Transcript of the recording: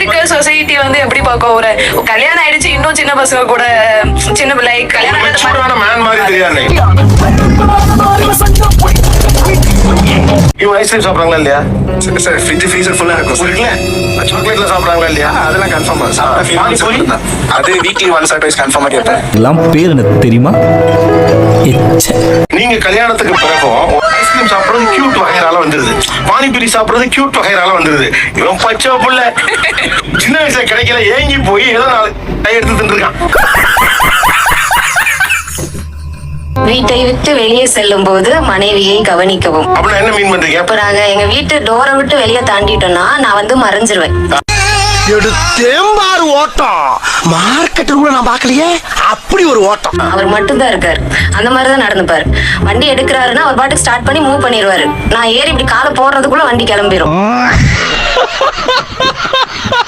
இருக்க சொசைட்டி வந்து எப்படி பார்க்க ஒரு கல்யாணம் ஆயிடுச்சு இன்னும் சின்ன பசங்க கூட சின்ன பிள்ளை கல்யாணம் மேன் மாதிரி தெரியாது. இவங்க ஐஸ்கிரீம் சாப்பிடுறாங்களா இல்லையா? சார் ஃப்ரிட்ஜ் ஃப்ரீசர் ஃபுல்லா இருக்கும் சார். சாக்லேட்ல சாப்பிடுறாங்களா இல்லையா? அதெல்லாம் கன்ஃபார்மா சார். அது வீக்லி ஒன்ஸ் ஆர் ட்வைஸ் கன்ஃபார்மா கேட்பேன். எல்லாம் பேர் எனக்கு தெரியுமா? நீங்க கல்யாணத்துக்கு பிறகும் ஐஸ்கிரீம் சாப்பிடுறது கியூட் வகையால வந்துருது, பானிபூரி சாப்பிடுறது கியூட் வகையால வந்துருது. இவன் பச்சை புள்ள சின்ன வயசுல கிடைக்கல ஏங்கி போய் ஏதோ நாலு கை எடுத்து தின்றுருக்கான். வீட்டை விட்டு வெளியே செல்லும் போது மனைவியை கவனிக்கவும். அப்படின்னா என்ன மீன் பண்றீங்க? இப்ப நாங்க எங்க வீட்டு டோரை விட்டு வெளியே தாண்டிட்டோம்னா நான் வந்து மறைஞ்சிருவேன். எடுத்தேம்பாரு ஓட்டம் மார்க்கெட் கூட நான் பாக்கலையே, அப்படி ஒரு ஓட்டம். அவர் மட்டும்தான் இருக்காரு, அந்த மாதிரிதான் நடந்துப்பாரு. வண்டி எடுக்கிறாருன்னா அவர் பாட்டுக்கு ஸ்டார்ட் பண்ணி மூவ் பண்ணிடுவாரு. நான் ஏறி இப்படி காலை போடுறதுக்குள்ள வண்டி கிளம்பிடும்.